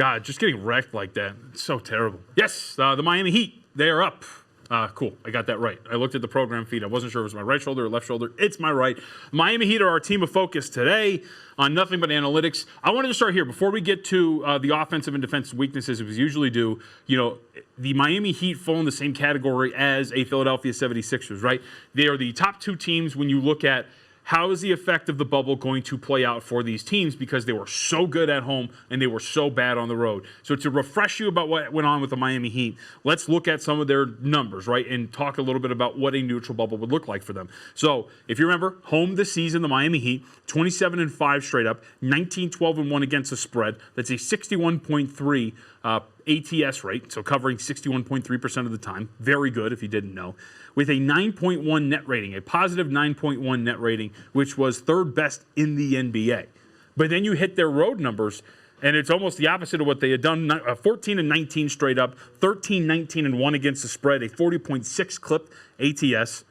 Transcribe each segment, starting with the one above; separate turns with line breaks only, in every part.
God, just getting wrecked like that. It's so terrible. Yes, the Miami Heat, they are up. Cool, I got that right. I looked at the program feed. I wasn't sure if it was my right shoulder or left shoulder. It's my right. Miami Heat are our team of focus today on nothing but analytics. I wanted to start here. Before we get to the offensive and defensive weaknesses, as we usually do, the Miami Heat fall in the same category as a Philadelphia 76ers, right? They are the top two teams when you look at how is the effect of the bubble going to play out for these teams because they were so good at home and they were so bad on the road. So to refresh you about what went on with the Miami Heat, let's look at some of their numbers, right, and talk a little bit about what a neutral bubble would look like for them. So if you remember, home this season, the Miami Heat, 27-5 straight up, 19-12-1 against the spread. That's a 61.3 ATS rate, so covering 61.3% of the time. Very good if you didn't know. With a 9.1 net rating, a positive 9.1 net rating, which was third best in the NBA. But then you hit their road numbers, and it's almost the opposite of what they had done. 14-19 straight up, 13-19-1 against the spread, a 40.6 clip ATS,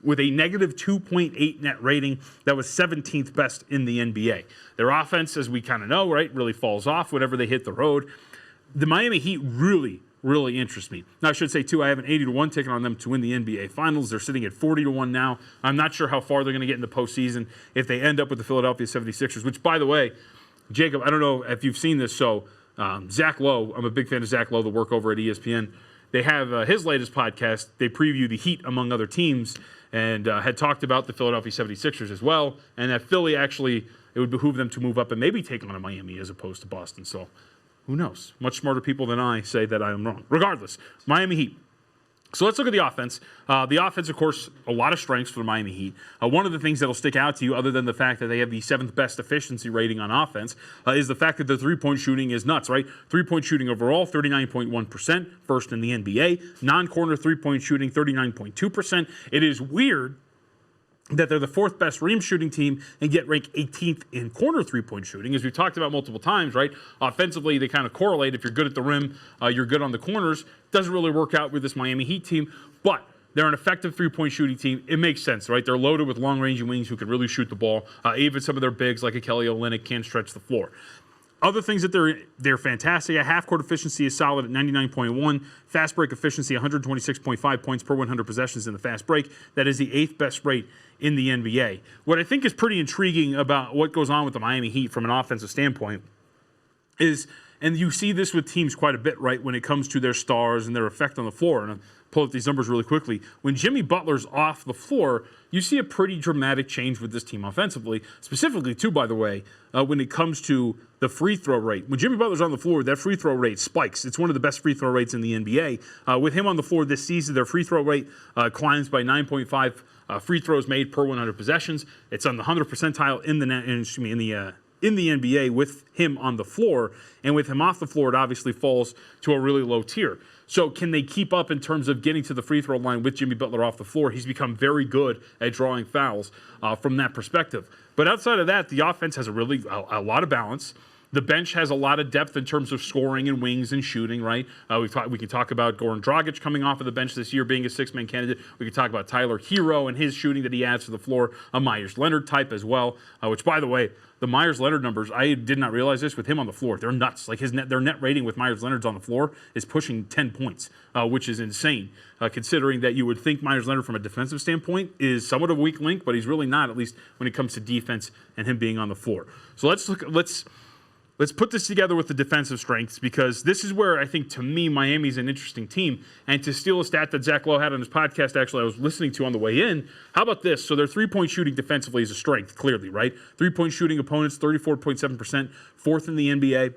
with a negative 2.8 net rating that was 17th best in the NBA. Their offense, as we kind of know, right, really falls off whenever they hit the road. The Miami Heat really interests me. Now, I should say, too, I have an 80-1 ticket on them to win the NBA Finals. They're sitting at 40-1 now. I'm not sure how far they're going to get in the postseason if they end up with the Philadelphia 76ers, which, by the way, Jacob, I don't know if you've seen this. So Zach Lowe, I'm a big fan of Zach Lowe, the work over at ESPN. They have his latest podcast. They preview the Heat among other teams and had talked about the Philadelphia 76ers as well, and that Philly actually, it would behoove them to move up and maybe take on a Miami as opposed to Boston. So who knows? Much smarter people than I say that I am wrong. Regardless, Miami Heat. So let's look at the offense. The offense, of course, a lot of strengths for the Miami Heat. One of the things that will stick out to you, other than the fact that they have the 7th best efficiency rating on offense, is the fact that the three-point shooting is nuts, right? Three-point shooting overall, 39.1%, first in the NBA. Non-corner three-point shooting, 39.2%. It is weird that they're the 4th best rim shooting team and yet rank 18th in corner three-point shooting. As we've talked about multiple times, right? Offensively, they kind of correlate. If you're good at the rim, you're good on the corners. Doesn't really work out with this Miami Heat team, but they're an effective three-point shooting team. It makes sense, right? They're loaded with long-range wings who can really shoot the ball. Even some of their bigs, like a Kelly Olynyk, can stretch the floor. Other things that they're fantastic. A half-court efficiency is solid at 99.1. Fast break efficiency, 126.5 points per 100 possessions in the fast break. That is the 8th best rate in the NBA. What I think is pretty intriguing about what goes on with the Miami Heat from an offensive standpoint is, and you see this with teams quite a bit, right, when it comes to their stars and their effect on the floor. And I'll pull up these numbers really quickly. When Jimmy Butler's off the floor, you see a pretty dramatic change with this team offensively, specifically, too, by the way, when it comes to the free throw rate. When Jimmy Butler's on the floor, that free throw rate spikes. It's one of the best free throw rates in the NBA. With him on the floor this season, their free throw rate climbs by 9.5 free throws made per 100 possessions. It's on the 100th percentile in the NBA with him on the floor, and with him off the floor, it obviously falls to a really low tier. So can they keep up in terms of getting to the free throw line with Jimmy Butler off the floor? He's become very good at drawing fouls from that perspective. But outside of that, the offense has a lot of balance. The bench has a lot of depth in terms of scoring and wings and shooting, right? We can talk about Goran Dragic coming off of the bench this year, being a 6-man candidate. We can talk about Tyler Hero and his shooting that he adds to the floor, a Myers Leonard type as well, which, by the way, the Myers Leonard numbers, I did not realize this, with him on the floor, they're nuts. Like their net rating with Myers Leonard's on the floor is pushing 10 points, which is insane, considering that you would think Myers Leonard from a defensive standpoint is somewhat of a weak link, but he's really not, at least when it comes to defense and him being on the floor. So let's put this together with the defensive strengths, because this is where I think, to me, Miami's an interesting team. And to steal a stat that Zach Lowe had on his podcast, actually, I was listening to on the way in, how about this? So their three-point shooting defensively is a strength, clearly, right? Three-point shooting opponents, 34.7%, 4th in the NBA.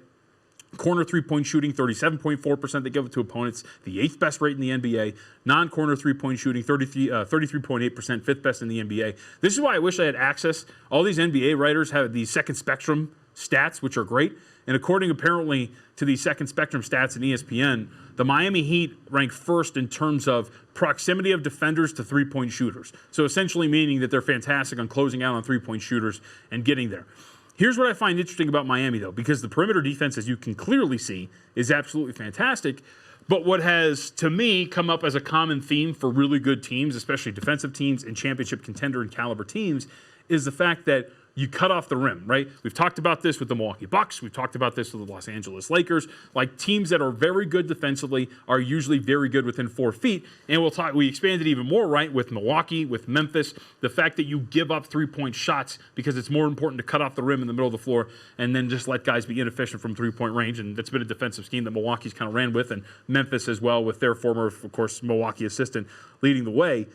Corner three-point shooting, 37.4% they give it to opponents, the 8th best rate in the NBA. Non-corner three-point shooting, 33.8%, 5th best in the NBA. This is why I wish I had access. All these NBA writers have the second spectrum stats, which are great. And according apparently to the second spectrum stats in ESPN, the Miami Heat rank 1st in terms of proximity of defenders to three-point shooters. So essentially meaning that they're fantastic on closing out on three-point shooters and getting there. Here's what I find interesting about Miami, though, because the perimeter defense, as you can clearly see, is absolutely fantastic. But what has, to me, come up as a common theme for really good teams, especially defensive teams and championship contender and caliber teams, is the fact that you cut off the rim, right? We've talked about this with the Milwaukee Bucks. We've talked about this with the Los Angeles Lakers. Like, teams that are very good defensively are usually very good within 4 feet. And we expanded even more, right, with Milwaukee, with Memphis. The fact that you give up 3-point shots because it's more important to cut off the rim in the middle of the floor and then just let guys be inefficient from 3-point range. And that's been a defensive scheme that Milwaukee's kind of ran with, and Memphis as well, with their former, of course, Milwaukee assistant leading the way.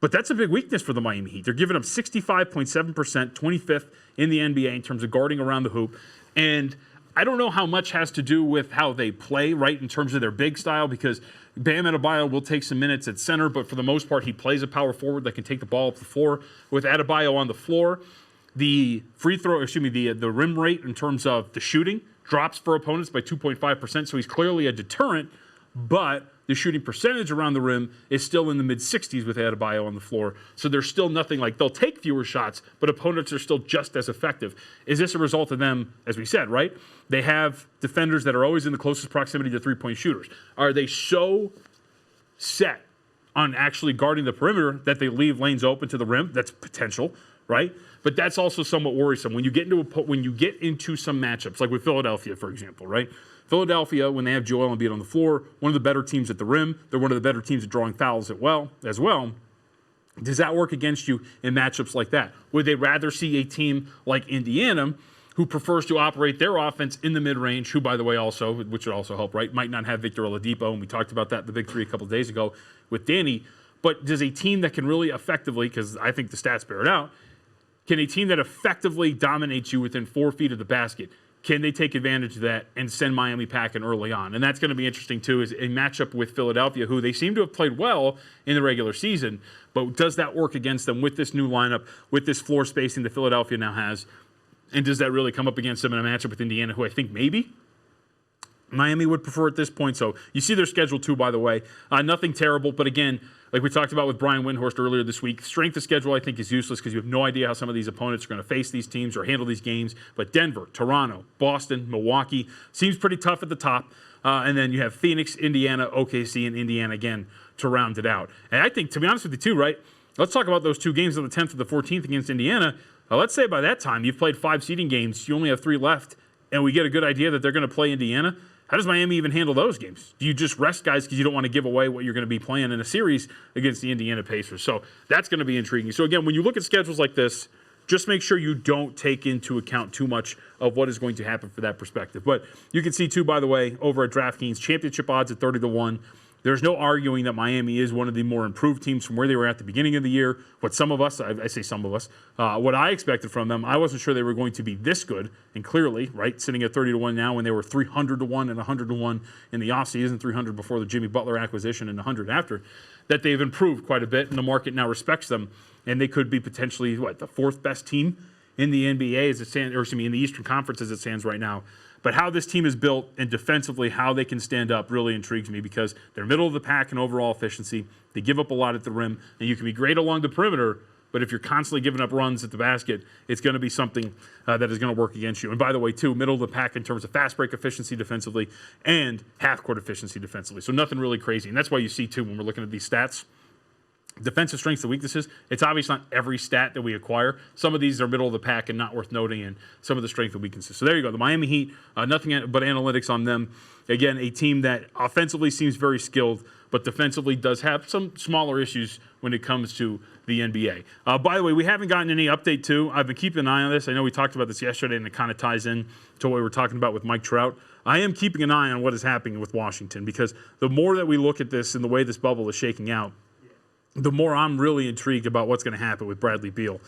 But that's a big weakness for the Miami Heat. They're giving up 65.7%, 25th in the NBA in terms of guarding around the hoop. And I don't know how much has to do with how they play, right, in terms of their big style, because Bam Adebayo will take some minutes at center, but for the most part, he plays a power forward that can take the ball up the floor. With Adebayo on the floor, the the rim rate in terms of the shooting drops for opponents by 2.5%, so he's clearly a deterrent, but the shooting percentage around the rim is still in the mid-60s with Adebayo on the floor. So there's still nothing like they'll take fewer shots, but opponents are still just as effective. Is this a result of them, as we said, right? They have defenders that are always in the closest proximity to three-point shooters. Are they so set on actually guarding the perimeter that they leave lanes open to the rim? That's potential, right? But that's also somewhat worrisome when you get into some matchups, like with Philadelphia, for example, right? Philadelphia, when they have Joel Embiid on the floor, one of the better teams at the rim. They're one of the better teams at drawing fouls as well. Does that work against you in matchups like that? Would they rather see a team like Indiana, who prefers to operate their offense in the mid-range, who, by the way, also, which would also help, right, might not have Victor Oladipo, and we talked about that in the Big Three a couple of days ago with Danny, but does a team that can really effectively, because I think the stats bear it out, can a team that effectively dominates you within 4 feet of the basket, can they take advantage of that and send Miami packing early on? And that's going to be interesting, too, is a matchup with Philadelphia, who they seem to have played well in the regular season. But does that work against them with this new lineup, with this floor spacing that Philadelphia now has? And does that really come up against them in a matchup with Indiana, who I think maybe Miami would prefer at this point? So you see their schedule, too, by the way. Nothing terrible, but again, like we talked about with Brian Windhorst earlier this week, strength of schedule I think is useless because you have no idea how some of these opponents are going to face these teams or handle these games. But Denver, Toronto, Boston, Milwaukee seems pretty tough at the top. And then you have Phoenix, Indiana, OKC, and Indiana again to round it out. And I think, to be honest with you too, right, let's talk about those 2 games on the 10th and the 14th against Indiana. Let's say by that time you've played 5 seeding games, you only have 3 left, and we get a good idea that they're going to play Indiana. How does Miami even handle those games? Do you just rest guys because you don't want to give away what you're going to be playing in a series against the Indiana Pacers? So that's going to be intriguing. So again, when you look at schedules like this, just make sure you don't take into account too much of what is going to happen for that perspective. But you can see, too, by the way, over at DraftKings, championship odds at 30-1. There's no arguing that Miami is one of the more improved teams from where they were at the beginning of the year. What some of us, I say some of us, what I expected from them, I wasn't sure they were going to be this good. And clearly, right, sitting at 30-1 now when they were 300-1 and 100-1 in the offseason, 300 before the Jimmy Butler acquisition and 100 after, that they've improved quite a bit and the market now respects them. And they could be potentially, the 4th best team in the NBA as it stands, or excuse me, in the Eastern Conference as it stands right now. But how this team is built and defensively how they can stand up really intrigues me because they're middle of the pack in overall efficiency. They give up a lot at the rim, and you can be great along the perimeter, but if you're constantly giving up runs at the basket, it's going to be something that is going to work against you. And by the way, too, middle of the pack in terms of fast break efficiency defensively and half-court efficiency defensively. So nothing really crazy. And that's why you see, too, when we're looking at these stats, defensive strengths and weaknesses, it's obvious not every stat that we acquire. Some of these are middle of the pack and not worth noting, and some of the strengths and weaknesses. So there you go. The Miami Heat, nothing but analytics on them. Again, a team that offensively seems very skilled, but defensively does have some smaller issues when it comes to the NBA. By the way, we haven't gotten any update, too. I've been keeping an eye on this. I know we talked about this yesterday, and it kind of ties in to what we were talking about with Mike Trout. I am keeping an eye on what is happening with Washington because the more that we look at this and the way this bubble is shaking out, the more I'm really intrigued about what's going to happen with Bradley Beal.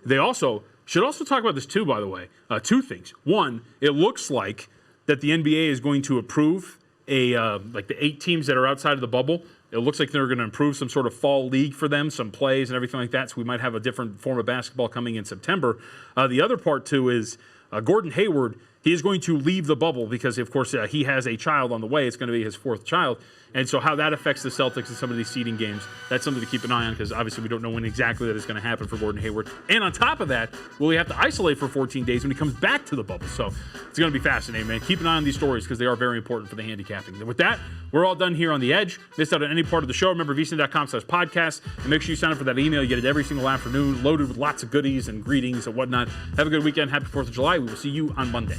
They also should also talk about this too, by the way. 2 things. One, it looks like that the NBA is going to approve like the 8 teams that are outside of the bubble. It looks like they're going to improve some sort of fall league for them, some plays and everything like that. So we might have a different form of basketball coming in September. The other part too is Gordon Hayward he is going to leave the bubble because, of course, he has a child on the way. It's going to be his 4th child. And so how that affects the Celtics in some of these seeding games, that's something to keep an eye on because obviously we don't know when exactly that is going to happen for Gordon Hayward. And on top of that, will he have to isolate for 14 days when he comes back to the bubble? So it's going to be fascinating, man. Keep an eye on these stories because they are very important for the handicapping. And with that, we're all done here on The Edge. Missed out on any part of the show, remember VSiN.com/podcast. And make sure you sign up for that email. You get it every single afternoon, loaded with lots of goodies and greetings and whatnot. Have a good weekend. Happy 4th of July. We will see you on Monday.